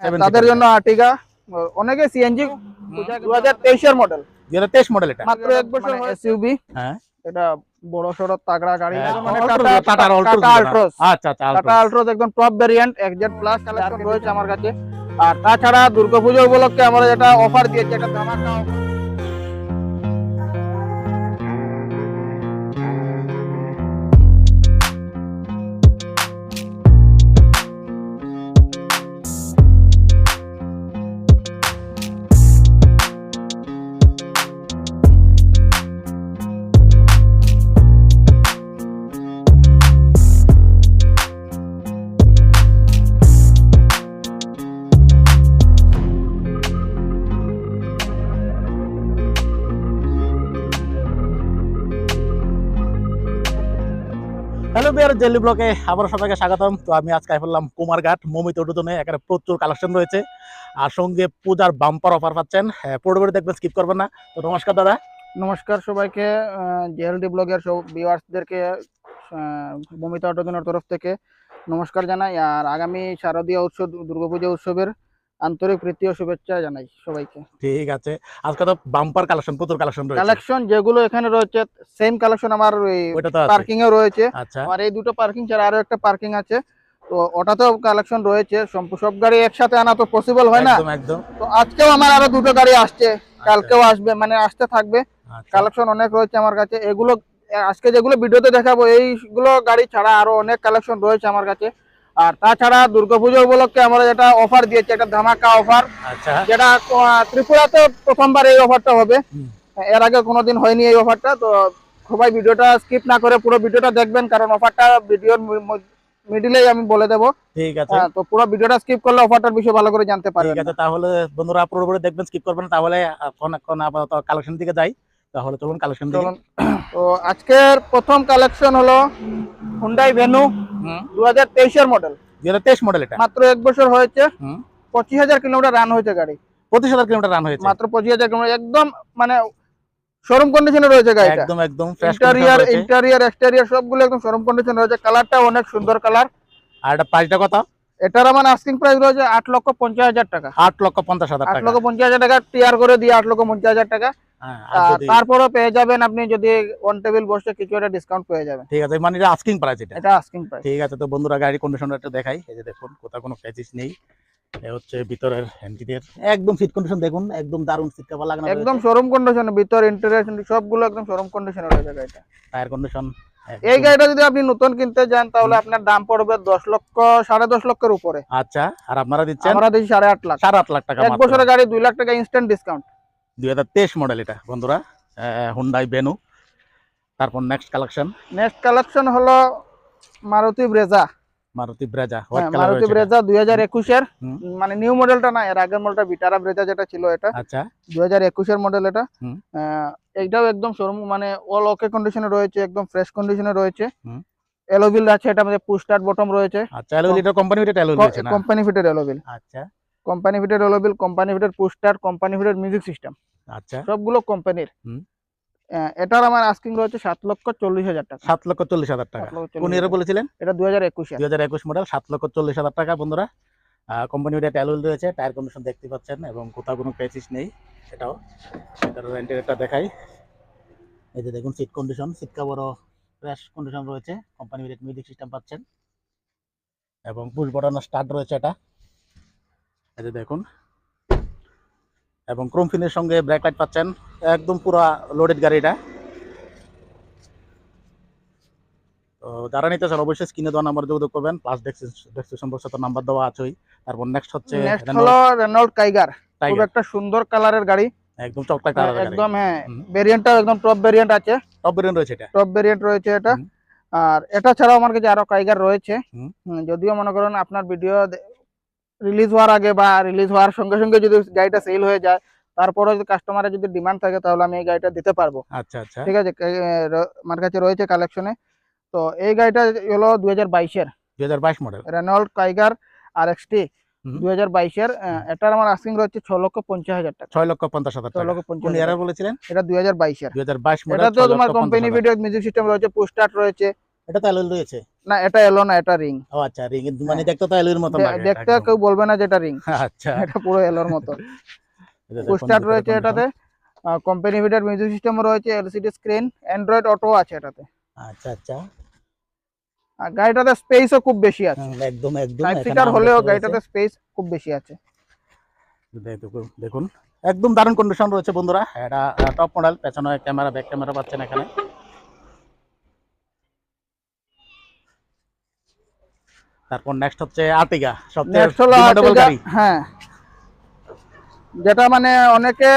তাদের জন্য আর্টিগা, অনেকে সিএনজি 2023 এর মডেল, 2023 মডেল এটা মাত্র 1 বছর এসইউভি। হ্যাঁ, এটা বড় সড়ো তাগড়া গাড়ি, মানে টাটা আল্ট্রোস। আচ্ছা আচ্ছা, টাটা আল্ট্রোস একদম top variant, XZ plus collection রয়েছে আমার কাছে। আর তাছাড়া দুর্গাপূজা উপলক্ষে আমরা যেটা অফার দিয়েছি, এটা ধামাকা অফার। হ্যালো বিয়ার জেলি ব্লকে আবার সবাইকে স্বাগতম। তো আমি আজকে বললাম কুমারঘাট মমিত অটোজনে, এখানে প্রচুর কালেকশন রয়েছে আর সঙ্গে পূজার বাম্পার অফার পাচ্ছেন। পুরোপুরি দেখবেন, স্কিপ করবেন না। তো নমস্কার দাদা। নমস্কার সবাইকে, জেএলডি ব্লগের সব ভিউয়ার্সদেরকে মমিতা অটোজনের তরফ থেকে নমস্কার জানাই। আর আগামী শারদীয় উৎসব, দুর্গাপূজা উৎসবের আন্তরিক প্রীতি ও শুভেচ্ছা জানাই সবাইকে। ঠিক আছে, আজকে তো বাম্পার কালেকশন, প্রচুর কালেকশন রয়েছে। কালেকশন যেগুলো এখানে রয়েছে সেম কালেকশন আমার ওইটা তো আছে, পার্কিং এ রয়েছে। আচ্ছা, আর এই দুটো পার্কিং ছাড়া আরো একটা পার্কিং আছে, তো ওটাতেও কালেকশন রয়েছে। সব গাড়ি একসাথে আনা তো পসিবল হয় না। একদম একদম। তো আজকেও আমার আরো দুটো গাড়ি আসছে, কালকেও আসবে, মানে আসতে থাকবে। কালেকশন অনেক রয়েছে আমার কাছে। এগুলো আজকে যেগুলো ভিডিওতে দেখাবো, এইগুলো গাড়ি ছাড়া আরো অনেক কালেকশন রয়েছে আমার কাছে। আর তাছাড়া দুর্গাপূজা উপলক্ষে আমরা যেটা অফার দিয়েছি, একটা ধামাকা অফার, আচ্ছা, যেটা ত্রিপুরাতে প্রথমবার এই অফারটা হবে। এর আগে কোনোদিন হয়নি এই অফারটা। তো সবাই ভিডিওটা স্কিপ না করে পুরো ভিডিওটা দেখবেন, কারণ অফারটা ভিডিওর মিডিলেই আমি বলে দেবো। ঠিক আছে, তো পুরো ভিডিওটা স্কিপ করলে অফারটার বিষয়ে ভালো করে জানতে পারবেন। ঠিক আছে। তাহলে বন্ধুরা পুরোপুরি দেখবেন, স্কিপ করবেন। তাহলে এখন আপাতত কালেকশন দিকে যাই। তাহলে চলুন কালেকশন দিকে। তো আজকের প্রথম কালেকশন হলো হুন্ডাই ভেনু 2023 এর মডেল। 2023 মডেল এটা মাত্র 1 বছর হয়েছে, 25,000 কিলোমিটার রান হয়েছে গাড়ি। 25,000 কিলোমিটার রান হয়েছে, মাত্র 25,000 কিলোমিটার, একদম মানে শোরুম কন্ডিশনে রয়েছে গাড়িটা। একদম একদম ফ্রেশ ইন্টেরিয়র এক্সটেরিয়র সবগুলো একদম শোরুম কন্ডিশনে রয়েছে। কালারটা অনেক সুন্দর কালার। আর এটা প্রাইসটা কত? এটার আমার আস্কিং প্রাইস রয়েছে 8,50,000 টাকা। 8,50,000 টাকা। 8,50,000 টাকা টিআর করে দিয়ে 8,50,000 টাকা। তারপরে পেয়ে যাবেন আপনি, যদি অন টেবিল বসে কিছু একটা ডিসকাউন্ট পেয়ে যাবেন। ঠিক আছে, মানে এটা আস্কিং প্রাইস, এটা আস্কিং প্রাইস। ঠিক আছে। তো বন্ধুরা গাড়ি কন্ডিশনটা একটু দেখাই। এই যে দেখুন, কোথাও কোনো প্যাচেস নেই। এই হচ্ছে ভিতরের ইন্টেরিয়র, একদম সিট কন্ডিশন দেখুন, একদম দারুণ সিট কভার লাগানো রয়েছে, একদম শোরুম কন্ডিশনে। ভিতর ইন্টেরিয়র সবগুলো একদম শোরুম কন্ডিশনে রয়েছে গাড়িটা। Tyre condition. এই গাড়িটা যদি আপনি নতুন কিনতে যান তাহলে আপনার দাম পড়বে 10 লক্ষ 10.5 লক্ষের উপরে। আচ্ছা, আর আপনারা দিচ্ছেন? আমরা দিচ্ছি 8.5 লাখ। 8.5 লাখ টাকা। 1 বছরের গাড়ি 2 লাখ টাকা ইনস্ট্যান্ট ডিসকাউন্ট। 2023 মডেল এটা বন্ধুরা, হুন্ডাই ভেনু। তারপর নেক্সট কালেকশন হলো Maruti Brezza. Maruti Brezza, white colour Maruti রয়েছে। ব্রেজা 2021 এর, মানে নিউ মডেলটা না, এর আগের মডেলটা ভিটারা ব্রেজা যেটা ছিল এটা। আচ্ছা, 2021 এর মডেল এটা। এইটাও একদম শোরুম, মানে অল ওকে কন্ডিশনে রয়েছে, একদম ফ্রেশ কন্ডিশনে রয়েছে। এলোভিল আছে, এটা মধ্যে পুশ স্টার্ট বটম রয়েছে। আচ্ছা, এলোভিল এটা কোম্পানি ফিটেড এলোভিল রয়েছে না? Company fitted alloy wheel. আচ্ছা, company fitted alloy wheel, company fitted push start, company fitted music system. আচ্ছা, সবগুলো কোম্পানির। এটার আমার আস্কিং রয়েছে 7,40,000 টাকা। 7,40,000 টাকা। কোন ইয়ারে বলেছিলেন? এটা 2021 2021 মডেল, 7,40,000 টাকা বন্ধুরা। কোম্পানি ফিটেড এলোভিল রয়েছে, টায়ার কন্ডিশন দেখতে পাচ্ছেন, এবং কোথাও কোনো প্যাচেস নেই। এটাও এটার ইন্টেরিয়রটা দেখাই। এই যে দেখুন, সিট কন্ডিশন, সিট কভারও ফ্রেশ কন্ডিশন রয়েছে। কোম্পানি ফিটেড মিউজিক সিস্টেম পাচ্ছেন, এবং পুশ বাটন স্টার্ট রয়েছে এটা। এই যে দেখুন, এবং ক্রোম ফিনের সঙ্গে ব্রেক লাইট পাচ্ছেন। একদম পুরা লোডেড গাড়িটা। তো যারা নিতে চান অবশ্যই স্ক্রিনে দেওয়া নাম্বার যোগাযোগ করবেন, প্লাস ডেসক্রিপশন বক্সে তো নাম্বার দেওয়া আছেই। তারপর নেক্সট হলো রেনল্ট টাইগার। খুব একটা সুন্দর কালারের গাড়ি, একদম চকলেট কালার গাড়ি একদম। হ্যাঁ, ভেরিয়েন্টটাও একদম টপ ভেরিয়েন্ট আছে। টপ ভেরিয়েন্ট রয়েছে এটা, টপ ভেরিয়েন্ট রয়েছে এটা। আর এটা ছাড়াও আমার কাছে আরো টাইগার রয়েছে। যদিও মনে করেন আপনার ভিডিও রিলিজ হওয়ার আগে বা রিলিজ হওয়ার সঙ্গে সঙ্গে যদি গাড়িটা সেল হয়ে যায়, তারপরে যদি কাস্টমারের যদি ডিমান্ড থাকে তাহলে আমি এই গাড়িটা দিতে পারবো। আচ্ছা আচ্ছা, ঠিক আছে, আমার কাছে রয়েছে কালেকশনে। তো এই গাড়িটা হলো 2022 এর 2022 মডেল রেনল্ট টাইগার RXT 2022 এর। এটার আমার আস্কিং রয়েছে 6,50,000 টাকা। 6,50,000 টাকা। কোন ইয়ারে বলেছিলেন? এটা 2022 এর। 2022 মডেল। এটা তো তোমার কোম্পানি ভিডিও মিউজিক সিস্টেম রয়েছে, পুশ স্টার্ট রয়েছে, এটা তো অ্যালয় রয়েছে। না এটা এলো না, এটা রিং। ও আচ্ছা, রিং মানে দেখতে তো অ্যালয়ের মতো লাগে দেখতে একদম। কেউ বলবে না যেটা রিং, আচ্ছা, এটা পুরো এলোর মতো। এই যে দেখুন পুশস্টার্ট ভিতরে রয়েছে condition। এটাতে, কোম্পানি ফিটেড মিউজিক সিস্টেম রয়েছে, এলসিডি স্ক্রিন, অ্যান্ড্রয়েড অটো আছে এটাতে। আচ্ছা আচ্ছা, আর গাড়িটাতে স্পেসও খুব বেশি আছে, একদম একদম 5 এখানে সিটার হলেও armrest রয়েছে। গাড়িটাতে স্পেস খুব বেশি আছে। দেখুন একদম দারুণ কন্ডিশন রয়েছে বন্ধুরা, এটা টপ মডেল। পেছনে ক্যামেরা, ব্যাক ক্যামেরা পাচ্ছেন এখানে। তারপর নেক্সট হচ্ছে আর্টিগা, সবচেয়ে নেক্সট হলো ডিমান্ডেবল আর্টিগা, গাড়ি। হ্যাঁ, যেটা মানে অনেকে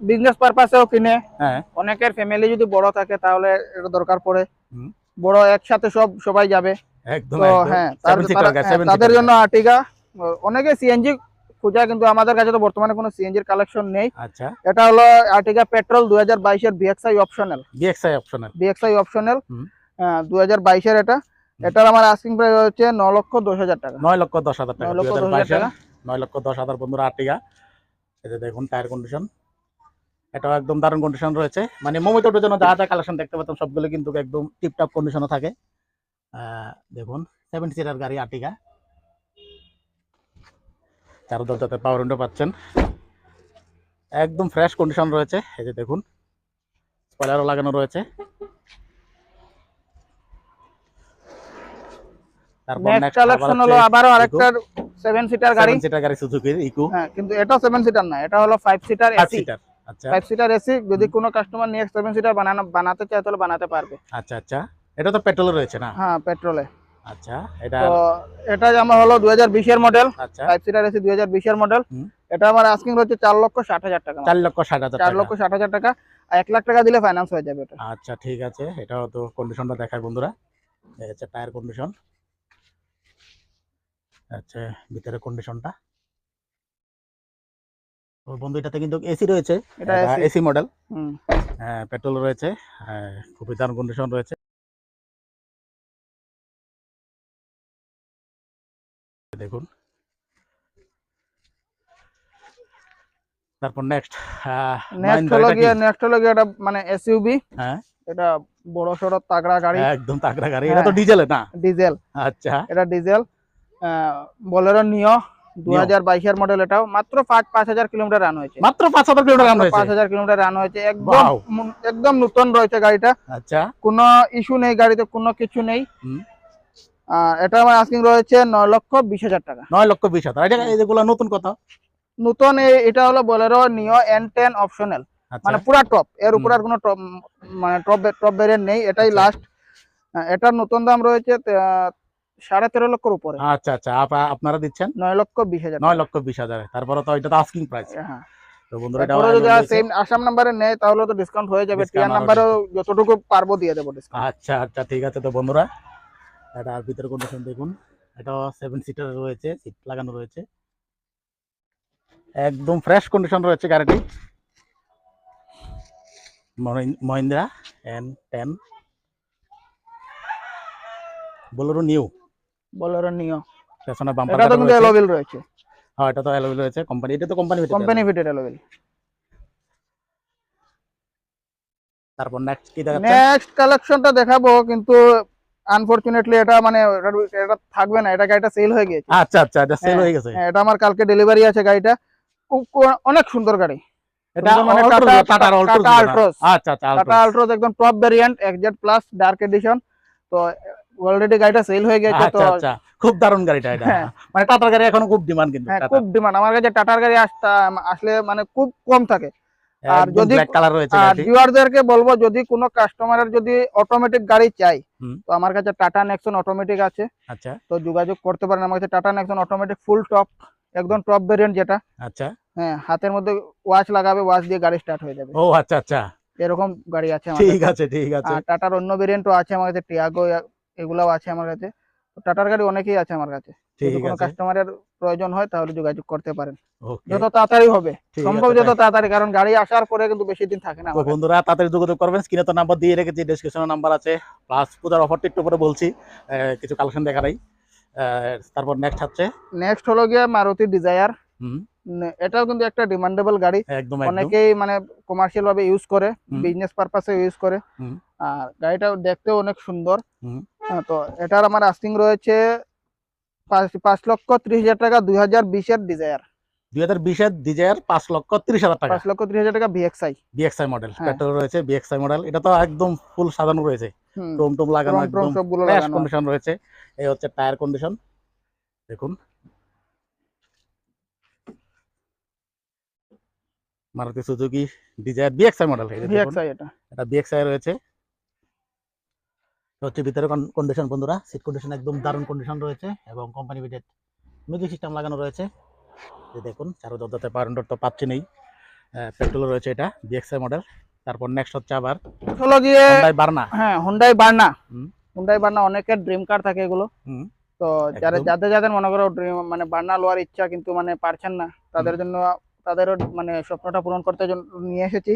বিজনেস পারপাসেও কিনে, হ্যাঁ, অনেকের ফ্যামিলি যদি বড় থাকে তাহলে এটা দরকার পড়ে, হুম, বড় একসাথে সবাই যাবে। একদম তো একদম হ্যাঁ, 7 সিটার গাড়ি, 7 তাদের সিটার জন্য আর্টিগা। অনেকে সিএনজি খোঁজা, কিন্তু আমাদের কাছে তো বর্তমানে কোনো সিএনজির কালেকশন নেই। আচ্ছা, এটা হলো আর্টিগা পেট্রোল 2022 এর বিএক্সআই অপশনাল। BXI optional. 2022 এর এটা। এটার আমার আস্কিং প্রাইস হচ্ছে 9,10,000 টাকা। 9,10,000 টাকা, 9,10,000 টাকা। 9,10,000 বন্ধুরা আর্টিগা। এই যে দেখুন টায়ার কন্ডিশন, এটাও একদম দারুণ কন্ডিশন রয়েছে। মানে মোমিটোর জন্য যা যা কালেকশন দেখতে পাচ্ছেন সবগুলো কিন্তু একদম টিপটপ কন্ডিশনে থাকে। দেখুন 7 সিটার গাড়ি আর্টিগা, 4 দরজাতে পাওয়ার উইন্ডো পাচ্ছেন, একদম ফ্রেশ কন্ডিশন রয়েছে। এই যে দেখুন স্পয়লারও লাগানো রয়েছে। তারপর নেক্সট নেক্সট কালেকশন হলো আবারও আরেকটা 7 সিটার গাড়ি। 7 সিটার গাড়ি সুজুকির ইকো। হ্যাঁ, কিন্তু এটা 7 সিটার না, এটা হলো 5 সিটার 5 এসি। সিটার। আচ্ছা 5 সিটার এসি, যদি কোনো কাস্টমার নিয়ে 7 সিটার বানাতে চায় তাহলে বানাতে পারবে। আচ্ছা আচ্ছা, এটা তো পেট্রোলে রয়েছে না? হ্যাঁ, পেট্রোলে। আচ্ছা, এটা তো এটা আমার হলো 2020 এর মডেল, আচ্ছা 5 সিটার এসি 2020 এর মডেল। হুম, এটা আমার আস্কিং হচ্ছে 4,60,000 টাকা। 4,60,000 টাকা। 4,60,000 টাকা, আর 1 লাখ টাকা দিলে ফাইন্যান্স হয়ে যাবে এটা। আচ্ছা ঠিক আছে, এটাও তো কন্ডিশনটা দেখায় বন্ধুরা। এই হচ্ছে টায়ার কন্ডিশন, আচ্ছা ভিতরে কন্ডিশনটা। তো বন্ধু এটাতে কিন্তু এসি রয়েছে, এটা এটা AC এসি মডেল। হুম। হ্যাঁ, পেট্রোল রয়েছে। হ্যাঁ, খুবই দারুণ কন্ডিশন রয়েছে। দেখুন তারপর নেক্সট নেক্সট হলো গিয়ে এটা মানে এসইউভি। হ্যাঁ, এটা বড় সড়ো তাগড়া গাড়ি, একদম তাগড়া গাড়ি। এটা তো ডিজেলে না? ডিজেল। আচ্ছা, এটা ডিজেল, বোলেরো নিও 2022 এর মডেল। এটাও মাত্র 5,000 কিলোমিটার রান হয়েছে। মাত্র 5,000 কিলোমিটার রান হয়েছে। 5,000 কিলোমিটার রান হয়েছে, একদম Wow! একদম নতুন রয়েছে গাড়িটা। আচ্ছা, কোনো ইস্যু নেই গাড়িতে, কোনো কিছু নেই। হুম, এটা আমার আস্কিং রয়েছে 9,20,000 টাকা। 9,20,000। এটা এগুলো নতুন কথা। নতুন এটা হলো বোলেরো নিও N10 অপশনাল, আচ্ছা, মানে পুরা টপ, এর উপর আর কোনো টপ মানে টপ ভেরিয়েন্ট নেই, এটাই আচ্ছা। লাস্ট। এটার নতুন দাম রয়েছে 13.5 লক্ষের উপরে। আচ্ছা আচ্ছা, আপনারা দিচ্ছেন 9,20,000 টাকা। 9,20,000। তারপরে তো এটা তো আস্কিং প্রাইস। হ্যাঁ, তো বন্ধুরা এটা তারপরে যদি সেম আসাম নাম্বারে নেয় তাহলে তো ডিসকাউন্ট হয়ে যাবে। Discount টিআর আরো নাম্বারেও যতটুকু পারবো দিয়ে দেবো ডিসকাউন্ট। আচ্ছা আচ্ছা ঠিক আছে। তো বন্ধুরা এটা আর ভিতরে কন্ডিশন দেখুন, এটা 7 সিটার রয়েছে, সিট লাগানো রয়েছে, একদম ফ্রেশ কন্ডিশন রয়েছে গাড়িটি। Mahindra N10 Bolero new. Bolero নিও, পেছনে বাম্পার এটা তো কিন্তু এলোভিল রয়েছে। হ্যাঁ, এটা তো অ্যালয় রয়েছে কোম্পানি, এটা তো কোম্পানি ফিটেড এলোভিল। তারপর নেক্সট কি দেখাচ্ছেন? নেক্সট কালেকশনটা দেখাবো, কিন্তু আনফরচুনেটলি এটা মানে এটা থাকবে না, এটা গাড়িটা সেল হয়ে গিয়েছে। আচ্ছা আচ্ছা, এটা সেল হয়ে গেছে। এটা আমার কালকে ডেলিভারি আছে গাড়িটা। অনেক সুন্দর গাড়ি, এটা মানে টাটা আলট্রোস। আচ্ছা আচ্ছা, টাটা আলট্রোস একদম top variant, XZ plus dark addition. তো অলরেডি গাড়িটা সেল হয়ে গেছে। তো আচ্ছা আচ্ছা, খুব দারুণ গাড়িটা এটা। মানে টাটার গাড়ি এখনো খুব ডিমান্ড কিন্তু। হ্যাঁ, খুব ডিমান্ড। আমার কাছে টাটার গাড়ি আসলে মানে খুব কম থাকে। আর যদি ব্ল্যাক কালার রয়েছে গাড়িটি। ভিউয়ারদেরকে বলবো, যদি কোনো কাস্টমারের যদি অটোমেটিক গাড়ি চাই, হুম, তো আমার কাছে টাটা নেক্সন অটোমেটিক আছে, আচ্ছা তো যোগাযোগ করতে পারেন আমার কাছে। Tata Nexon automatic full top, একদম টপ ভেরিয়েন্ট যেটা। আচ্ছা, হ্যাঁ, হাতের মধ্যে ওয়াচ লাগাবে, ওয়াচ দিয়ে গাড়ি স্টার্ট হয়ে যাবে, ও আচ্ছা আচ্ছা, এরকম গাড়ি আছে আমার ঠিক কাছে। আছে ঠিক আছে। আর টাটার অন্য ভেরিয়েন্টও আছে আমার কাছে, টিয়াগো এগুলাও আছে আমার কাছে। তো টাটার গাড়ি অনেকেই আছে আমার কাছে, যদি ঠিক কোনো আছে, কাস্টমারের প্রয়োজন হয় তাহলে যোগাযোগ করতে পারেন। ওকে, যত তাড়াতাড়ি হবে ঠিক সম্ভব, আছে, যত তাড়াতাড়ি, কারণ গাড়ি আসার পরে কিন্তু বেশি দিন থাকে না তো আমার কাছে। বন্ধুরা তাড়াতাড়ি যোগাযোগ করবেন। স্ক্রিনে তো নাম্বার দিয়ে রেখেছি, ডেসক্রিপশনে নাম্বার আছে। প্লাস পূজার অফারটা একটু পরে বলছি, কিছু কালেকশন দেখা নাই। তারপর নেক্সট হচ্ছে নেক্সট হলো গিয়ে মারুতি ডিজায়ার। হুম, এটাও কিন্তু একটা ডিমান্ডেবল গাড়ি, একদম একদম। অনেকেই মানে কমার্শিয়াল ভাবে ইউজ করে, হুম, বিজনেস পারপাসে ইউজ করে। হুম, আর গাড়িটা দেখতেও অনেক সুন্দর। হুম, তো এটার আমার আস্কিং রয়েছে 5,30,000 টাকা 2020-এর ডিজায়ার। 2020-এর ডিজায়ার 5,30,000 টাকা। 5,30,000 টাকা ভিএক্সআই। বিএক্সআই মডেল, হ্যাঁ। পেট্রোল রয়েছে, বিএক্সআই মডেল। এটা তো একদম ফুল সাজানো রয়েছে, হুম, ক্রোম টোম লাগানো, ক্রোম একদম সবগুলো ফ্রেশ লাগানো আছে। কন্ডিশন রয়েছে। এই হচ্ছে টায়ার কন্ডিশন দেখুন। Maruti Suzuki desire BXI model, এই যে দেখুন ভিএক্সআই এটা বিএক্সআই রয়েছে। এটা হচ্ছে ভিতরে কন্ডিশন বন্ধুরা, সিট কন্ডিশন একদম দারুণ কন্ডিশন রয়েছে এবং কোম্পানি ফিটেড মিউজিক সিস্টেম লাগানো রয়েছে। এই দেখুন চারো দরজাতে পাওয়ার উইন্ডো তো পাচ্ছি নেই। পেট্রোল রয়েছে, এটা বিএক্সআই মডেল। তারপর নেক্সট হচ্ছে আবার হলো গিয়ে Hyundai Verna। হ্যাঁ, হুন্ডাই বার্না। হুম, হুন্ডাই বার্না অনেকের ড্রিম কার থাকে এগুলো। হুম, তো একদম। যাদের যাদের মনে করো মানে বার্না লওয়ার ইচ্ছা কিন্তু মানে পারছেন না, তাদের জন্য তাদেরও মানে স্বপ্নটা পূরণ করতে জন্য নিয়ে এসেছি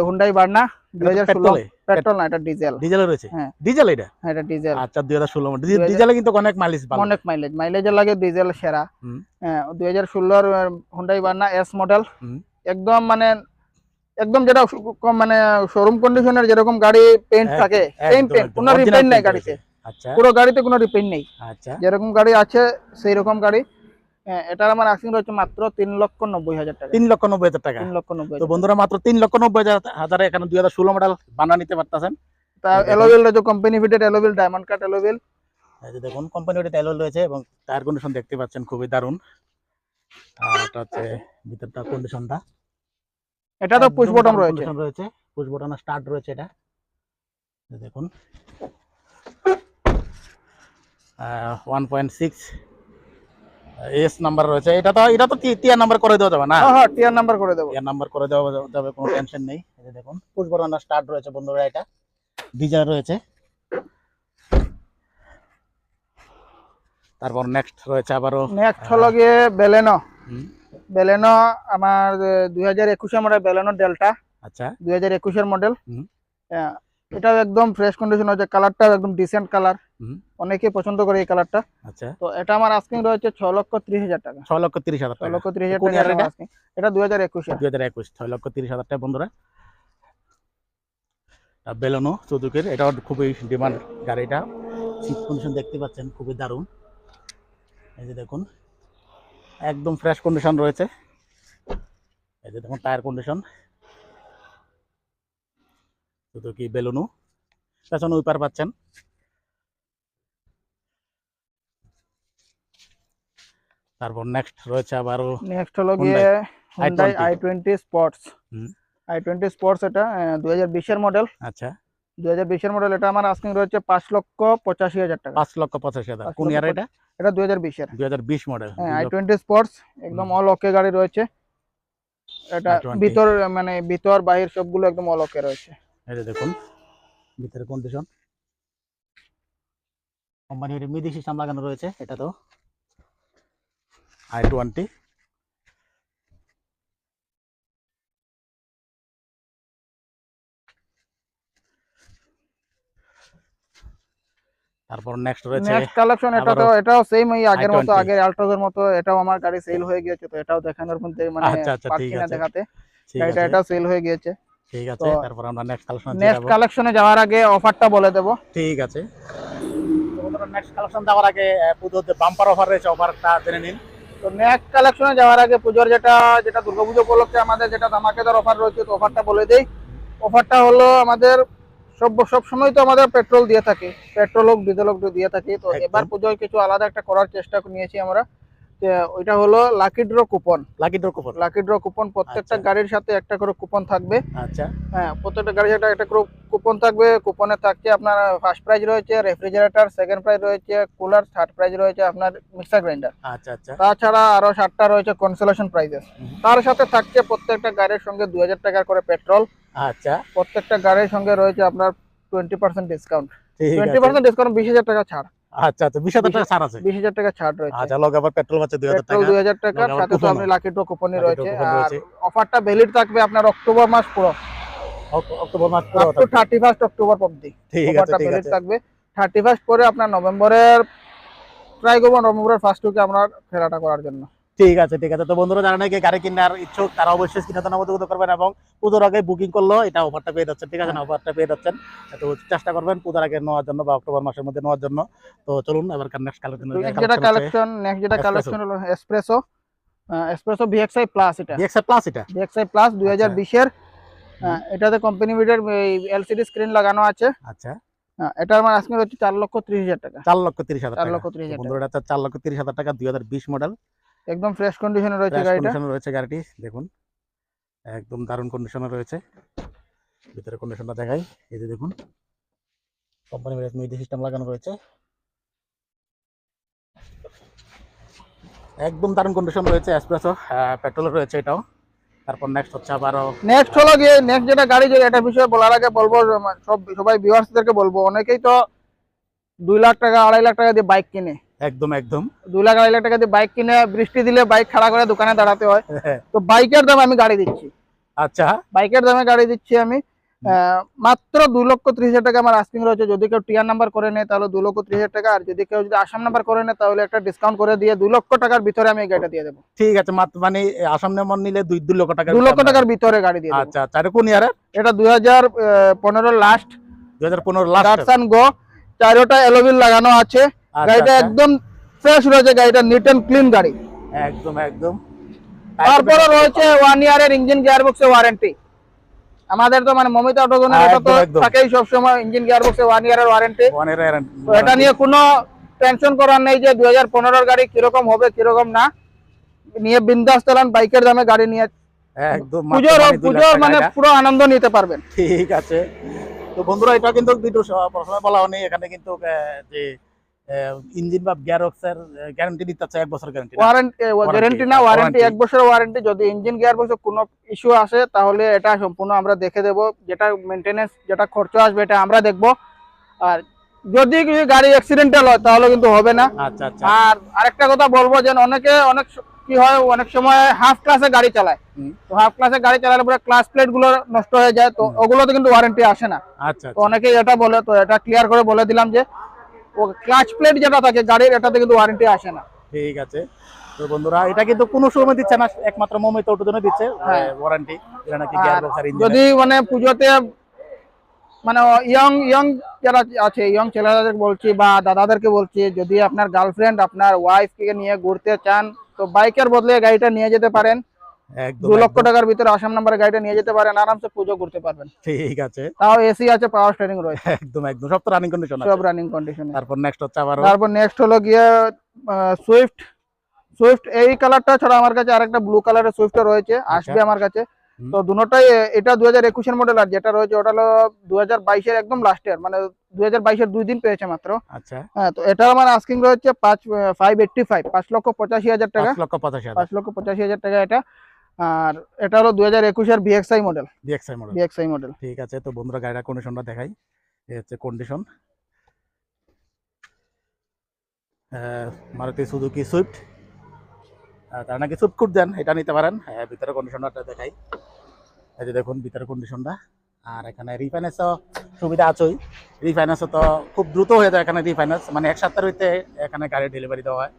হুন্ডাই বার্না এটা তো 2016। পেট্রোলে, পেট্রোল না, এটা ডিজেল। ডিজেলে রয়েছে। হ্যাঁ, ডিজেল এটা? হ্যাঁ, এটা ডিজেল। আচ্ছা 2016 মডেল। ডিজেলে কিন্তু অনেক মাইলেজ ভালো। অনেক মাইলেজের লাগে ডিজেল সেরা। হুম, হ্যাঁ, 2016-র হুন্ডাই বার্না এস মডেল। হুম, একদম মানে একদম যেটা মানে শোরুম কন্ডিশনের যেরকম গাড়ি পেইন্ট থাকে, সেম পেইন্ট, কোনো রিপেইন্ট নাই গাড়িতে। আচ্ছা, পুরো গাড়িতে কোনো রিপেইন্ট নেই, আচ্ছা। যেরকম গাড়ি আছে সেই রকম গাড়ি। এটার আমার আস্কিং রয়েছে মাত্র 3,90,000 টাকা। 3,90,000 টাকা। 3,90,000 তো বন্ধুরা মাত্র 3,90,000 এখানে 2016 মডেল বানা নিতে পারতেছেন। তা অ্যালোভিল রয়েছে, কোম্পানি ফিটেড অ্যালোভিল, ডায়মন্ড কাট অ্যালোভিল। এই যে দেখুন কোম্পানি ওটা অ্যালয় রয়েছে এবং টায়ার কন্ডিশন দেখতে পাচ্ছেন খুবই দারুণ। আর এটা হচ্ছে ভিতরটা কন্ডিশনটা, এটা তো পুশ বটন রয়েছে। কন্ডিশন রয়েছে, পুশ বাটন স্টার্ট রয়েছে এটা। এই দেখুন 1.6 এস নাম্বার রয়েছে। এটা তো টিআর নাম্বার করে দেওয়া যাবে না? হ্যাঁ হ্যাঁ, টিআর নাম্বার করে দেবো। টিআর নাম্বার করে দেওয়া যাবে, কোনো টেনশন নেই। এই যে দেখুন পুশ বাটন স্টার্ট রয়েছে বন্ধুরা, এটা ডিজাইন রয়েছে। তারপর নেক্সট রয়েছে আবারও নেক্সট হলো গিয়ে বেলেনো। হুম, বেলেনো আমার 2021-এর মডেল, বেলেনো ডেল্টা আচ্ছা, 2021-এর মডেল। হুম, এটাও একদম ফ্রেশ কন্ডিশন হয়েছে, কালারটাও একদম ডিসেন্ট কালার, হুম, অনেকেই পছন্দ করে এই কালারটা। আচ্ছা। তো এটা আমার আস্কিং রয়েছে 6,30,000 টাকা। 6,30,000 টাকা। 6,30,000 কোন টাকা ইয়ার এটা? আস্কিং। এটা 2021-এর। 2021, 6,30,000 টাকা বন্ধুরা। বেলেনো সুজুকির, এটাও খুবই ডিমান্ড গাড়িটা। সিট কন্ডিশন দেখতে পাচ্ছেন খুবই দারুণ। এই যে দেখুন একদম ফ্রেশ কন্ডিশন রয়েছে। এই যে দেখুন টায়ার কন্ডিশন সুজুকি বেলেনো। পেছনে উইপার পাচ্ছেন। তারপর নেক্সট রয়েছে আবারও নেক্সট হলো গিয়ে হুন্ডাই i20। i20 sports. হুম, i20 স্পোর্টস এটা 2020-এর মডেল। আচ্ছা 2020-এর মডেল। এটা আমার আস্কিং রয়েছে 5,85,000 টাকা। 5,85,000। কোন ইয়ার এটা? এটা 2020-এর। 2020 মডেল। হ্যাঁ, i20 স্পোর্টস একদম অল ওকে গাড়ি রয়েছে। এটা i20। ভিতর মানে ভিতর বাহির সবগুলো একদম অল ওকে রয়েছে। এই যে দেখুন ভিতরে কন্ডিশন, কোম্পানির মিউজিক সিস্টেম লাগানো রয়েছে। এটা তো i20। তারপর নেক্সট রয়েছে নেক্সট কালেকশন, এটা তো আবারও এটাও সেম এই আগের মতো, i20। আগের আল্ট্রাজের মতো। এটাও আমার গাড়ি সেল হয়ে গিয়েছে, তো এটাও দেখানোর মধ্যে মানে আচ্ছা আচ্ছা, ঠিক পারছি না আছে, দেখাতে। ঠিক গাড়িটা আছে, এটাও সেল হয়ে গিয়েছে। ঠিক তো আছে। তারপর আমরা নেক্সট কালেকশনে নেক্সট যাব। কালেকশনে যাওয়ার আগে অফারটা বলে দেবো। ঠিক আছে, তো বন্ধুরা নেক্সট কালেকশন যাওয়ার আগে পুজোতে বাম্পার অফার রয়েছে, অফারটা জেনে নিন। তো নেক্সট কালেকশনে যাওয়ার আগে পুজোর যেটা যেটা দুর্গাপুজো উপলক্ষে আমাদের যেটা ধামাকেদার অফার রয়েছে, তো অফারটা বলে দেই। অফারটা হলো আমাদের সব সময় তো আমাদের পেট্রোল দিয়ে থাকি, পেট্রোল হোক ডিজেল হোক দিয়ে থাকি। তো একদম। এবার পুজোয় কিছু আলাদা একটা করার চেষ্টা নিয়েছি আমরা। যে ওইটা হলো lucky draw coupon. Lucky draw coupon. Lucky draw coupon প্রত্যেকটা আচ্ছা। গাড়ির সাথে একটা করে কুপন থাকবে। আচ্ছা, হ্যাঁ, প্রত্যেকটা গাড়ির সাথে একটা করে কুপন থাকবে। কুপনে থাকছে আপনার ফার্স্ট প্রাইজ রয়েছে রেফ্রিজারেটর, সেকেন্ড প্রাইজ রয়েছে কুলার, থার্ড প্রাইজ রয়েছে আপনার মিক্সার গ্রাইন্ডার। আচ্ছা, আচ্ছা। তাছাড়া আরো 7টা রয়েছে কনসোলেশন প্রাইজেস। তার সাথে থাকছে প্রত্যেকটা গাড়ির সঙ্গে 2,000 টাকার করে পেট্রোল। আচ্ছা, প্রত্যেকটা গাড়ির সঙ্গে রয়েছে আপনার 20% ডিসকাউন্ট। ঠিক আছে। 20% ডিসকাউন্ট 20,000 টাকা ছাড়। আচ্ছা আচ্ছা, 20,000 টাকা ছাড় আছে। 20,000 টাকা ছাড় রয়েছে। আচ্ছা, লগে আবার পেট্রোল পাচ্ছে 2,000 পেট্রোল টাকা। 2,000 টাকার লগে আবার সাথে তো কুপনও। আপনি লাকি ড্র কুপনই লাকি ড্র রয়েছে। কুপন আর রয়েছে। অফারটা ভ্যালিড থাকবে আপনার অক্টোবর মাস পুরো, অক্টোবর মাস পুরো আপ টু 31 অক্টোবর অবধি ঠিক আছে, অফারটা ঠিক ভ্যালিড আছে। থাকবে। 31 পরে আপনার নভেম্বরের ট্রাই করবো, নভেম্বরের ফার্স্ট উইকে আমরা খেলাটা করার জন্য। ঠিক আছে ঠিক আছে। তো বন্ধুরা যারা নাকি গাড়ি কেনার ইচ্ছুক তারা অবশ্যই স্ক্রিনে নাম্বার যোগাযোগ করবেন এবং পুজোর আগে বুকিং করলো এটা অফারটা পেয়ে যাচ্ছেন, ঠিক আছে না? অফারটা পেয়ে যাচ্ছেন, তো চেষ্টা করবেন পুজোর আগে নেওয়ার জন্য বা অক্টোবর মাসের মধ্যে নেওয়ার জন্য। তো চলুন এবার নেক্সট নেক্সট যেটা কালেকশন হলো এসপ্রেসো, এসপ্রেসো ভিএক্সআই প্লাস। এটা ভিএক্সআই প্লাস, এটা ভিএক্সআই প্লাস 2020 এর। এটাতে কোম্পানি মিটার এলসিডি স্ক্রিন লাগানো আছে। আচ্ছা, এটা আমার আজকে হচ্ছে 4,30,000 টাকা। 4,30,000 টাকা। 4,30,000 টাকা। বন্ধুরা এটা 4,30,000 টাকা, 2020 মডেল, একদম ফ্রেশ কন্ডিশনে রয়েছে গাড়িটা। কন্ডিশনে রয়েছে গাড়িটি, দেখুন একদম দারুণ কন্ডিশনে রয়েছে। ভিতরে কন্ডিশনটা দেখাই, এই যে দেখুন কোম্পানি মিউজিক সিস্টেম লাগানো রয়েছে, একদম দারুণ কন্ডিশন রয়েছে। এসপ্রেসো পেট্রোল রয়েছে এটাও। তারপর নেক্সট হচ্ছে আবারও নেক্সট হলো গিয়ে নেক্সট যেটা গাড়ি, যে এটা বিষয়ে বলার আগে বলবো সবাই ভিউয়ার্সদেরকে বলবো, অনেকেই তো 2 লাখ টাকা 2.5 লাখ টাকা দিয়ে বাইক কিনে, একদম একদম 2 লাখ 2.5 লাখ টাকা দিয়ে বাইক কিনে বৃষ্টি দিলে বাইক খাড়া করে দোকানে দাঁড়াতে হয়। তো বাইকের দামে আমি গাড়ি দিচ্ছি। আচ্ছা, বাইকের দামে গাড়ি দিচ্ছি আমি মাত্র 2,30,000 টাকা আমার আস্কিং রয়েছে। যদি কেউ টিআর নাম্বার করে নেয় তাহলে 2,30,000 টাকা, আর যদি কেউ আসাম নাম্বার করে নেয় তাহলে একটা ডিসকাউন্ট করে দিয়ে 2 লক্ষ টাকার ভিতরে আমি এই গাড়িটা দিয়ে দেবো। ঠিক আছে, মাত্র মানে আসাম নাম্বার নিলে 2 লক্ষ টাকা, 2 লক্ষ টাকার ভিতরে গাড়ি দিয়ে দেবো। আচ্ছা আচ্ছা, এটা কোন ইয়ারে? এটা 2015 লাস্ট, 2015 লাস্ট ডাটসান গো, চারোটা এলোভিল লাগানো আছে। গাড়িটা একদম ফ্রেশ রয়েছে, গাড়িটা নিট এন্ড ক্লিন গাড়ি একদম একদম। তারপরে রয়েছে 1 ইয়ারের ইঞ্জিন গিয়ারবক্সের ওয়ারেন্টি। আমাদের তো মানে মমিতা অটোজোনের এটা তো থাকেই সব সময়, ইঞ্জিন গিয়ারবক্সে 1 ইয়ারের ওয়ারেন্টি। তো এটা নিয়ে কোনো টেনশন করার নেই যে 2015 এর গাড়ি কিরকম হবে কিরকম না, নিয়ে বিন্দাস চালান, বাইকের দামে গাড়ি নিয়ে একদম পুজো মানে পুরো আনন্দ নিতে পারবেন। ঠিক আছে। তো বন্ধুরা এটা কিন্তু ভিডিও প্রথমে বলা হয়নি, এখানে কিন্তু যে ইঞ্জিন বা গিয়ারবক্সের গ্যারান্টি দিতে চাই, 1 বছর গ্যারান্টি, গ্যারান্টি না ওয়ারেন্টি, 1 বছরের ওয়ারেন্টি। যদি ইঞ্জিন গিয়ারবক্সে কোনো ইস্যু আসে তাহলে এটা সম্পূর্ণ আমরা দেখে দেব, যেটা মেইনটেনেন্স যেটা খরচ আসবে এটা আমরা দেখব। আর যদি গাড়ি অ্যাক্সিডেন্টাল হয় তাহলে কিন্তু হবে না। আচ্ছা আচ্ছা। আর আরেকটা কথা বলবো যে অনেক কি হয়, অনেক সময় হাফ ক্লাসে গাড়ি চালায়, তো হাফ ক্লাসে গাড়ি চালালে পুরো ক্লাস প্লেট গুলো নষ্ট হয়ে যায়, তো ওগুলোতে কিন্তু ওয়ারেন্টি আসে না। আচ্ছা, তো অনেকেই এটা বলে, তো এটা ক্লিয়ার করে বলে দিলাম যে ও ক্লাচ প্লেট যেটা থাকে গাড়ির, এটাতে কিন্তু ওয়ারেন্টি আসে না। ঠিক আছে। তো বন্ধুরা এটা কিন্তু কোনো সময় দিচ্ছে না, একমাত্র মমিতা অটোজোনে দিচ্ছে ওয়ারেন্টি, যেটা নাকি গিয়ারবক্স আর ইঞ্জিন। যদি মানে পুজোতে মানে ইয়ং যারা আছে, ইয়ং ছেলেদের বলছি বা দাদাদেরকে বলছি, যদি আপনার গার্লফ্রেন্ড আপনার ওয়াইফকে নিয়ে ঘুরতে চান তো বাইকের বদলে গাড়িটা নিয়ে যেতে পারেন। 2 লক্ষ টাকার ভিতরে আসাম নাম্বারের গাড়িটা নিয়ে যেতে পারেন, আরামসে পুজো করতে পারবেন। ঠিক আছে। তাও এসি আছে, পাওয়ার স্টিয়ারিং রয়েছে, একদম একদম সব তো রানিং কন্ডিশন আছে, সব রানিং কন্ডিশনে। তারপর নেক্সট হচ্ছে তারপর নেক্সট হলো গিয়ে সুইফট এই কালারটা ছাড়া আমার কাছে আরেকটা ব্লু কালারের সুইফট রয়েছে, আসবে আমার কাছে। তো দুটোটাই, এটা 2021 এর মডেল, আর যেটা রয়েছে ওটা হলো 2022 এর একদম লাস্টের, মানে 2022 এর 2 দিন পেয়েছে মাত্র। আচ্ছা, হ্যাঁ, তো এটা আমার আস্কিং রয়েছে 5,85,000 টাকা, 5,85,000 টাকা এটা। আর এটা হলো 2021 এর ভিএক্সআই মডেল। ঠিক আছে। তো বন্ধুরা গাড়িটা কন্ডিশনটা দেখাই, এই হচ্ছে কন্ডিশন, মারুতি সুজুকি সুইফট, তার নাকি সুইফট কুট দেন, এটা নিতে পারেন। ভিতরে কন্ডিশনটা দেখাই, এই যে দেখুন ভিতরে কন্ডিশনটা। আর এখানে রিফাইন্যান্সও সুবিধা আছেই, রিফাইন্যান্সও তো খুব দ্রুত হয়ে যায় এখানে, রিফাইন্যান্স মানে 1 সপ্তাহের ভিতরে এখানে গাড়ি ডেলিভারি দেওয়া হয়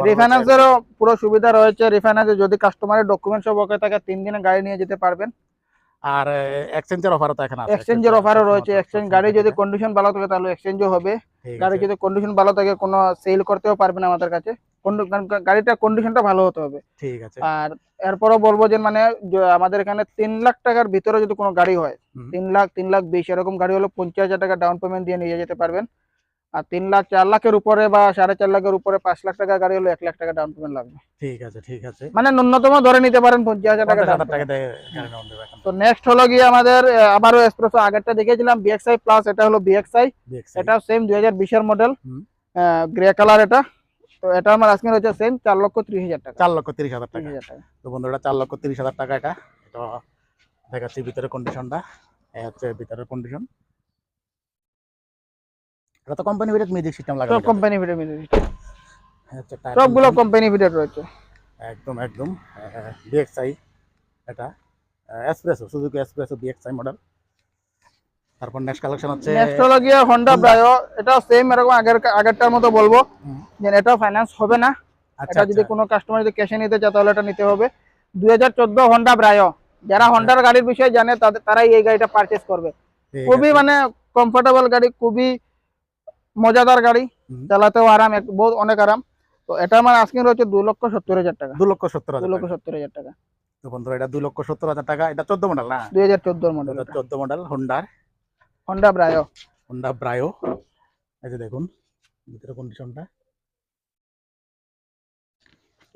রিফাইন্যান্সেরও পুরো সুবিধা রয়েছে। রিফাইন্যান্সে যদি কাস্টমারের ডকুমেন্ট সব ওকে থাকে 3 দিনে গাড়ি নিয়ে যেতে পারবেন। আর এক্সচেঞ্জের অফারও তো এখানে আছে, এক্সচেঞ্জের অফারও রয়েছে। এক্সচেঞ্জ গাড়ি যদি কন্ডিশন ভালো থাকে তাহলে এক্সচেঞ্জও হবে, গাড়ি যদি কন্ডিশন ভালো থাকে কোনো সেল করতেও পারবেন আমাদের কাছে, গাড়িটা কন্ডিশনটা ভালো হতে হবে। ঠিক আছে। আর এরপরও বলবো যে মানে আমাদের এখানে 3 লাখ টাকার ভিতরে যদি কোনো গাড়ি হয়, 3 লাখ 3,20,000 এরকম গাড়ি হলে 50,000 টাকা ডাউন পেমেন্ট দিয়ে নিয়ে যেতে পারবেন। আর 3 লাখ 4 লাখের উপরে বা 4.5 লাখের উপরে 5 লাখ টাকা গাড়ি হলে 1 লাখ টাকা ডাউন পেমেন্ট লাগবে। ঠিক আছে ঠিক আছে, মানে ন্যূনতম ধরে নিতে পারেন 50,000 টাকা। তো নেক্সট হলো গিয়ে আমাদের আবারও এক্সপ্রেসো, আগেরটা দেখেছিলাম বিএক্সআই প্লাস, এটা হলো বিএক্সআই, এটা সেম 2020 এর মডেল, গ্রে কালার এটা। তো এটা আমার আজকে হচ্ছে সেম 4,30,000 টাকা, 4,30,000 টাকা। তো বন্ধুরা 4,30,000 টাকা এটা দেখাচ্ছি ভিতরে কন্ডিশনটা, এই হচ্ছে ভিতরের কন্ডিশন। এটা তো কোম্পানি ফিটেড মিউজিক সিস্টেম লাগানো, সব কোম্পানি ফিটেড মিউজিক সিস্টেম, সবগুলো কোম্পানি ফিটেড রয়েছে। একদম একদম বিএক্সআই, এটা espresso, Suzuki espresso BXI model. তারপর নেক্সট কালেকশন হচ্ছে নেক্সট হলো গিয়ে হোন্ডা ব্রায়ো, এটাও সেম এরকম আগেরটার মতো বলবো যে এটা ফাইন্যান্স হবে না, আচ্ছা, এটা যদি আচ্ছা। কোনো কাস্টমার যদি ক্যাশে নিতে চায় তাহলে এটা নিতে হবে। 2014 হন্ডা ব্রায়ো, যারা আচ্ছা। হন্ডার গাড়ির বিষয়ে জানে তারাই এই গাড়িটা পারচেজ করবে। ঠিক খুবই আছে। মানে কমফোর্টেবল গাড়ি, খুবই মজাদার গাড়ি, হুম, চালাতেও আরাম, বহুত অনেক আরাম। তো এটা আমার আস্কিং রয়েছে 2,70,000 টাকা। 2,70,000 টাকা। 2,70,000 টাকা, তো বন্ধুরা এটা 2,70,000 টাকা। এটা 14 মডেল না? 2014 মডেল, এটা 2014 মডেল হোন্ডার, হন্ডা ব্রায়ো। Honda Brio. এই যে দেখুন ভিতরে কন্ডিশনটা,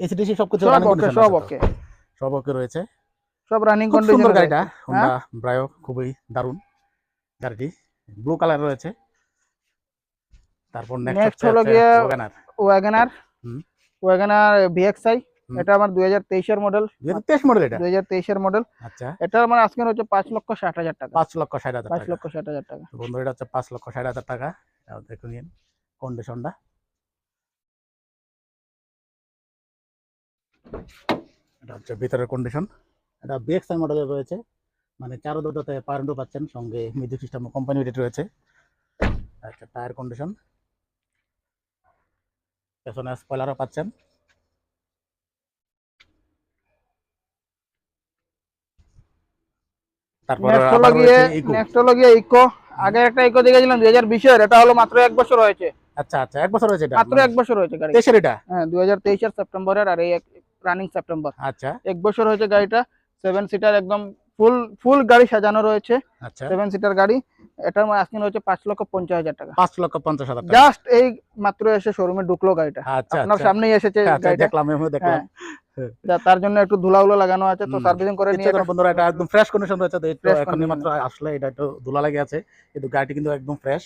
এসিডিসি সবকিছু সব রানিং ওকে, কন্ডিশন সব আছে তো? ওকে, সব ওকে রয়েছে। সব রানিং খুব সুন্দর কন্ডিশনে গাড়িটা, রয়েছে। হোন্ডা হ্যাঁ, ব্রায়ো, খুবই দারুণ গাড়িটি। ব্লু কালার রয়েছে। তারপর নেক্সট নেক্সট হচ্ছে হলো হচ্ছে গিয়ে ওয়াগনার। ওয়াগনার। হুম, ওয়াগনার ভিএক্সআই, হুম। এটা আমার 2023 মডেল। 2023 মডেল এটা? 2023 মডেল। আচ্ছা। এটা আমার আজকে হচ্ছে 5,60,000 টাকা। 5,60,000 টাকা। 5,60,000 টাকা। তো বন্ধুরা এটা হচ্ছে 5,60,000 টাকা। এটাও দেখে নিন কন্ডিশনটা। এটা হচ্ছে ভিতরের কন্ডিশন। এটা বিএক্সআই মডেলের রয়েছে, মানে চারো দরজাতে পাওয়ার উইন্ডো পাচ্ছেন, সঙ্গে মিউজিক সিস্টেম কোম্পানি রেট রয়েছে। আচ্ছা, টায়ার কন্ডিশন, পেছনে স্পয়লারও পাচ্ছেন। তারপর নেক্সট হলো আবার গিয়ে রয়েছে ইকো। নেক্সট হলো গিয়ে ইকো। আগে একটা ইকো দেখেছিলাম 2020-এর, এটা হলো মাত্র 1 বছর হয়েছে। আচ্ছা, আচ্ছা, 1 বছর হয়েছে এটা মাত্র মানে 1 বছর হয়েছে গাড়ি। 23 এটা? হ্যাঁ, 2023-এর সেপ্টেম্বরের, আর এই রানিং সেপ্টেম্বর। আচ্ছা, 1 বছর হয়েছে গাড়িটা। 7 সিটার, একদম ফুল ফুল গাড়ি সাজানো রয়েছে। আচ্ছা। 7 সিটার গাড়ি। এটার আজকে হচ্ছে 5,50,000 টাকা। 5,50,000 টাকা। জাস্ট এই মাত্র এসে শোরুমে ঢুকলো গাড়িটা, আচ্ছা, আপনার আচ্ছা, সামনেই এসেছে আচ্ছা, গাড়িটা। দেখলাম, আমিও দেখলাম। হ্যাঁ, তার জন্য একটু ধুলাগুলো লাগানো আছে, তো হুম, সার্ভিসিং করে কিচ্ছু নিয়ে না বন্ধুরা, এটা একদম ফ্রেশ কন্ডিশন রয়েছে। তো একটু ফ্রেশ এখনই মাত্র কন্ডিশনে। আসলে এটা একটু ধুলা লেগে আছে, কিন্তু গাড়িটি কিন্তু একদম ফ্রেশ।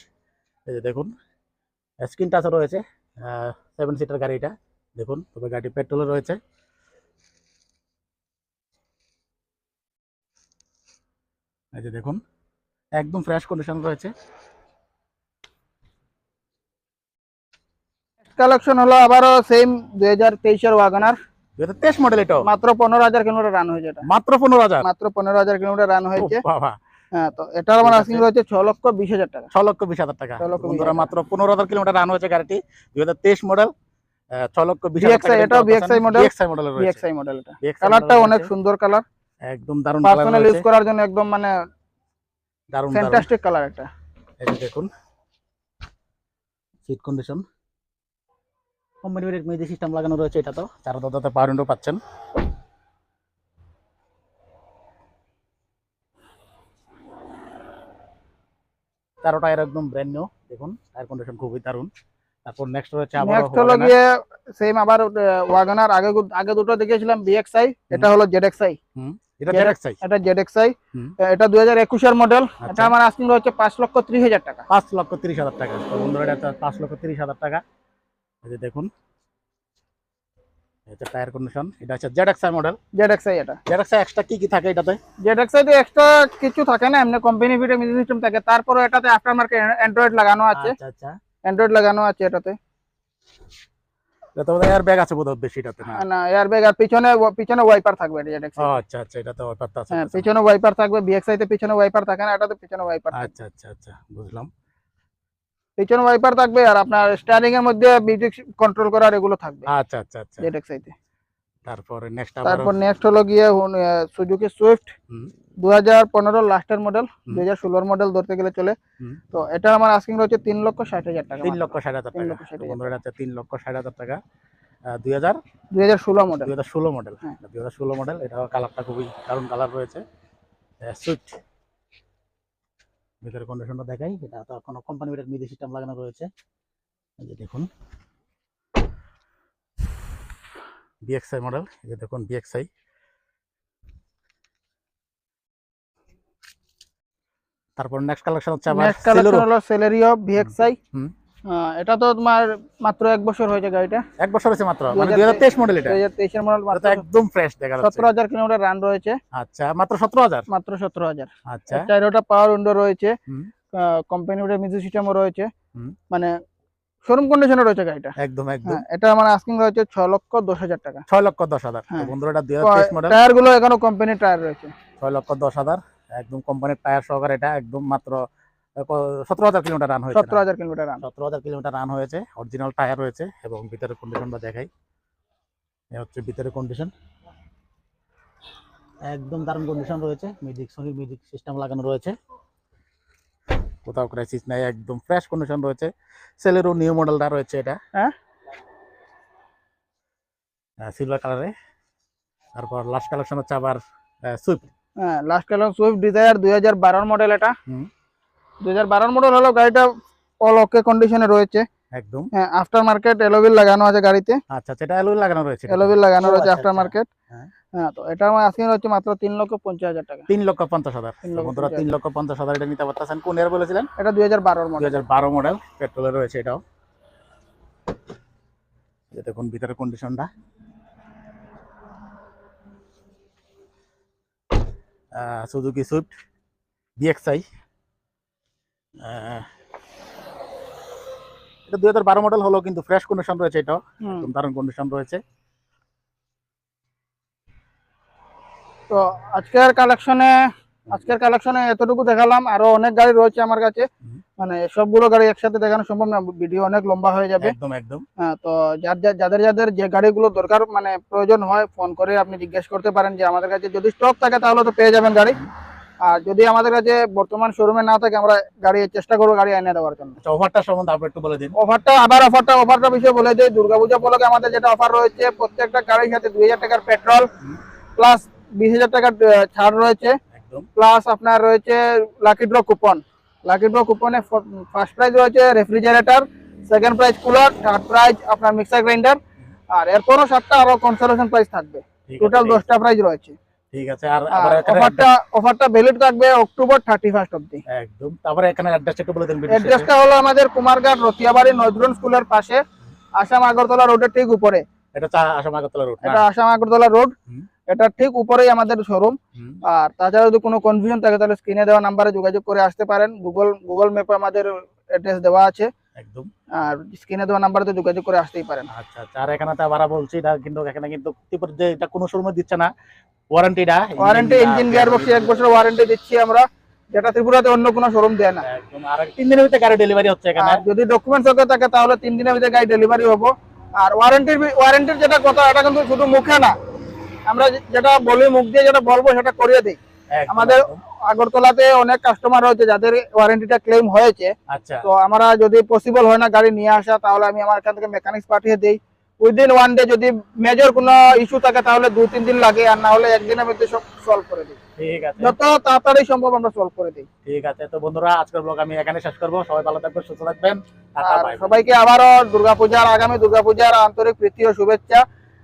এই যে দেখুন স্ক্রিন টাচও রয়েছে। 7 সিটার গাড়ি এটা, দেখুন। তবে গাড়ি পেট্রোলে রয়েছে। এই যে দেখুন একদম ফ্রেশ কন্ডিশন রয়েছে। কালেকশন হলো আবারও সেম 2023-এর ওয়াগনার। 2023 মডেল এটাও? মাত্র 15,000 কিলোমিটার রান হয়েছে এটা। মাত্র 15,000? মাত্র 15,000 কিলোমিটার রান ও হয়েছে। বাবা! হ্যাঁ, তো এটার আমার ঠিক আস্কিং আছে, রয়েছে 6,20,000 টাকা। 6,20,000 টাকা। 6,20,000 বন্ধুরা টাকা। মাত্র 15,000 কিলোমিটার রান হয়েছে গাড়িটি, 2023 মডেল। 6,20,000 টাকা ভিএক্সআই, কিন্তু এটাও পাচ্ছেন। VXI model. বিএক্সআই মডেলের রয়েছে। ভিএক্সআই মডেল এটা। বিএক্সআই কালারটা মডেলের অনেক রয়েছে, সুন্দর কালার, একদম দারুণ কালার পার্সোনাল রয়েছে। ইউজ করার জন্য একদম মানে দারুণ দারুণ। ফ্যান্টাস্টিক কালার এটা। এই যে দেখুন seat condition, company rate music system লাগানো রয়েছে। এটা তো চার দরজাতে পাওয়ার উইন্ডো পাচ্ছেন। চারো টায়ার একদম ব্র্যান্ড নিউ, দেখুন টায়ার কন্ডিশন খুবই দারুণ। তারপর নেক্সট রয়েছে আবারও নেক্সট হলো ওয়াগনার। গিয়ে সেম আবার ওয়াগনার। আগে আগে দুটো দেখিয়েছিলাম ভিএক্সআই, এটা হলো জেডএক্সআই। হুম, এটা জেডএক্সআই। এটা জেডএক্সআই। হুম, এটা 2021-এর মডেল। এটা আচ্ছা। আমার আস্কিং হচ্ছে 5,30,000 টাকা। 5,30,000 টাকা। তো বন্ধুরা এটা 5,30,000 টাকা। এই যে দেখুন এটা টায়ার কন্ডিশন, এটা হচ্ছে জেডএক্সআই মডেল। জেডএক্সআই এটা। জেডএক্সআই এক্সট্রা কি কি থাকে এটাতে? জেডএক্সআই তে এক্সট্রা কিছু থাকে না, এমনি কোম্পানি ফিটে মিউজিক সিস্টেম থাকে। তারপরে এটাতে আফটার মার্কেট অ্যান্ড্রয়েড লাগানো আছে। আচ্ছা, আচ্ছা। অ্যান্ড্রয়েড লাগানো আছে এটাতে। এটা তো এয়ার ব্যাগ আছে বোধহয় বেশি এটাতে না? না, এয়ারব্যাগ আর পিছনে পিছনে ওয়াইপার থাকবে এটা ও জেডএক্সআই। আচ্ছা, আচ্ছা, এটা তো ব্যাপারটা আছে হ্যাঁ, পেছনে। পিছনে ওয়াইপার থাকবে। ভিএক্সআই তে পিছনে ওয়াইপার থাকে না, এটাতে পিছনে ওয়াইপার থাকবে। আচ্ছা, আচ্ছা, আচ্ছা, বুঝলাম। পিছনে ওয়াইপার থাকবে, আর আপনার স্টিয়ারিং এর মধ্যে মিউজিক কন্ট্রোল করার এগুলো থাকবে আচ্ছা, আচ্ছা, আচ্ছা। জেডএক্সআই তে। তারপরে নেক্সট আবারও। তারপর নেক্সট হলো গিয়ে সুজুকি সুইফট, হুম, 2015 লাস্টের মডেল, হুম, 2016 মডেল ধরতে গেলে চলে। হুম। তো এটা আমার আস্কিং রয়েছে 3,60,000 টাকা। 3,60,000 টাকা। 3,60,000 বন্ধুরা টাকা। এটা হচ্ছে 3,60,000 টাকা। 2000 2016 মডেল। 2016 মডেল। হ্যাঁ। 2016 মডেল। এটা কালারটা খুবই দারুণ কালার রয়েছে। সুইট। ভিতরে কন্ডিশনটা দেখাই, এটা তো কোনো কোম্পানি রেট মিউজিক সিস্টেম লাগানো রয়েছে। এই যে দেখুন বিএক্সআই মডেল। এই যে দেখুন বিএক্সআই। তারপর নেক্সট কালেকশন হচ্ছে আবার নেক্সট কালেকশন সেলেরো। হলো সেলেরিও ভিএক্সআই। হুম, এটা তো তোমার মাত্র 1 বছর হয়েছে গাড়িটা। 1 বছর হয়েছে মাত্র, মানে 2023 মডেল এটা? 2023 এর মডেল। এটা মাত্র তো একদম ফ্রেশ দেখা যাচ্ছে। 17,000 কিলোমিটার রান রয়েছে। আচ্ছা, মাত্র 17,000? মাত্র 17,000। আচ্ছা। চারোটা পাওয়ার উইন্ডো রয়েছে। হুম, কোম্পানি মিউজিক সিস্টেমও রয়েছে। হুম, মানে শোরুম কন্ডিশনে রয়েছে গাড়িটা। একদম একদম। হ্যাঁ, এটা আমার আস্কিং রয়েছে 6,10,000 টাকা। 6,10,000। তো হ্যাঁ, বন্ধুরা এটা 2023 মডেল। টায়ার গুলো এখনো কোম্পানি টায়ার রয়েছে। 6,10,000 একদম কোম্পানির টায়ার সহকারে। এটা একদম মাত্র 17,000 কিলোমিটার রান হয়েছে। 17,000 কিলোমিটার রান। 17,000 কিলোমিটার রান হয়েছে। অরিজিনাল টায়ার রয়েছে এবং ভিতরের কন্ডিশনটা দেখাই। এ হচ্ছে ভিতরে কন্ডিশন, একদম দারুণ কন্ডিশন রয়েছে। মিউজিক, সোনি মিউজিক সিস্টেম লাগানো রয়েছে, কোথাও ক্রাইসিস নাই, একদম ফ্রেশ কন্ডিশন রয়েছে। সেলেরও নিউ মডেলটা রয়েছে, এটা হ্যাঁ সিলভার কালারে। তারপর লাস্ট কালেকশন হচ্ছে আবার সুইফট। হ্যাঁ, last colour Swift Dzire 2012 model. এটা হুম, 2012 মডেল হলো, গাড়িটা অল ওকে কন্ডিশনে রয়েছে। একদম। হ্যাঁ, আফটার মার্কেট এলোভিল লাগানো আছে গাড়িতে, আচ্ছা, সেটা অ্যালুই লাগানো রয়েছে, এলোভিল লাগানো ও রয়েছে আচ্ছা, আফটার আচ্ছা। মার্কেট। হ্যাঁ, হ্যাঁ, তো এটা আমার আজকে হচ্ছে মাত্র 3,50,000 টাকা। 3,50,000। 3,50,000 বন্ধুরা 3,50,000 এটা নিতে পারতেছেন। কোন ইয়ার বলেছিলেন? এটা 2012 মডেল। 2012 মডেল, পেট্রোলের রয়েছে এটাও। এই দেখুন ভিতরে কন্ডিশনটা, সুজুকি সুইফট ডিএক্সআই। এটা 2012 মডেল হলো, কিন্তু ফ্রেশ কন্ডিশন রয়েছে, এটাও একদম দারুণ কন্ডিশন রয়েছে। তো আজকের কালেকশনে এতটুকু দেখালাম, আরো অনেক গাড়ি রয়েছে আমার কাছে। মানে সবগুলো গাড়ি একসাথে দেখানো সম্ভব না, ভিডিও অনেক লম্বা হয়ে যাবে। একদম একদম। হ্যাঁ, তো যাদের যে গাড়িগুলো দরকার মানে প্রয়োজন হয়, ফোন করে আপনি জিজ্ঞেস করতে পারেন যে আমাদের কাছে যদি স্টক থাকে তাহলে তো পেয়ে যাবেন গাড়ি। আর যদি আমাদের কাছে বর্তমান শোরুমে না থাকে, আমরা গাড়ি চেষ্টা করবো গাড়ি এনে দেওয়ার জন্য। আচ্ছা, অফারটা সম্বন্ধে আপনি একটু বলে দিন। অফারটা বিষয়ে বলে দিই। দুর্গাপূজা উপলক্ষে আমাদের যেটা অফার রয়েছে, প্রত্যেকটা গাড়ির সাথে 2,000 টাকার পেট্রোল প্লাস 20,000 টাকার ছাড় রয়েছে, একদম। প্লাস আপনার রয়েছে lucky draw coupon. Lucky draw কুপনে ফার্স্ট প্রাইজ রয়েছে refrigerator, second prize cooler, third prize আপনার মিক্সার গ্রাইন্ডার, আর এরপরও 7টা আরো কনসোলেশন প্রাইজ থাকবে। টোটাল 10টা প্রাইজ রয়েছে। ঠিক আছে। আর আবার এখানে অফারটা ভ্যালিড থাকবে অক্টোবর 31 অবধি। একদম। তারপরে এখানে অ্যাড্রেসটা একটু বলে দিন। অ্যাড্রেসটা হলো আমাদের কুমারঘাট রতিয়াবাড়ি নজরুল স্কুলের পাশে, আসাম আগরতলা রোডের ঠিক উপরে। এটা আসাম আগরতলা রোড, এটা আসাম আগরতলা রোড, এটা ঠিক উপরেই আমাদের শোরুম। আর তাছাড়া যদি কোনো কনফিউশন থাকে তাহলে স্ক্রিনে দেওয়া নাম্বারে যোগাযোগ করে আসতে পারেন। গুগল ম্যাপে আমাদের অ্যাড্রেস দেওয়া আছে, একদম। আর স্ক্রিনে দেওয়া নাম্বারে যোগাযোগ করে আসতেই পারেন। আচ্ছা আচ্ছা। আর এখানে তো আবার বলছি, এটা কিন্তু এখানে কিন্তু যে এটা কোনো শোরুমে দিচ্ছে না ওয়ারেন্টি, ইঞ্জিন গিয়ার বক্সে 1 বছর ওয়ারেন্টি দিচ্ছি আমরা, যেটা ত্রিপুরাতে অন্য কোনো শোরুম দেয় না। একদম। আর 3 দিনের ভিতরে গাড়ি ডেলিভারি হচ্ছে এখানে। আর যদি ডকুমেন্টস ওকে থাকে তাহলে 3 দিনের ভিতরে গাড়ি ডেলিভারি হবো। আর ওয়ারেন্টির যেটা কথা, এটা কিন্তু শুধু মুখে না, আমরা যেটা বলি, মুখ দিয়ে যেটা বলবো সেটা করিয়ে দিই। আমাদের আগরতলাতে অনেক কাস্টমার রয়েছে যাদের ওয়ারেন্টিটা ক্লেম হয়েছে। আচ্ছা। তো আমরা যদি পসিবল হয় না গাড়ি নিয়ে আসা, তাহলে আমি আমার এখান থেকে মেকানিক্স পাঠিয়ে দিই উইদিন 1 ডে। যদি মেজর কোনো ইস্যু থাকে তাহলে 2-3 দিন লাগে, আর না হলে একদিনের মধ্যে সব সলভ করে দিই। ঠিক আছে, যত তাড়াতাড়ি সম্ভব আমরা সলভ করে দিই। ঠিক আছে। তো বন্ধুরা, আজকের ব্লগ আমি এখানে শেষ করব। সবাই ভালো থাকবেন, সুস্থ থাকবেন। আর সবাইকে আবারও আগামী দুর্গাপূজার আন্তরিক প্রীতি ও শুভেচ্ছা,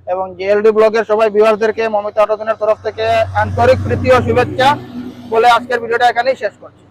এবং জেএলডি ব্লগের সবাই ভিউয়ারদেরকে মমিতা অটোজনের তরফ থেকে আন্তরিক প্রীতি ও শুভেচ্ছা বলে আজকের ভিডিওটা এখানেই শেষ করছি।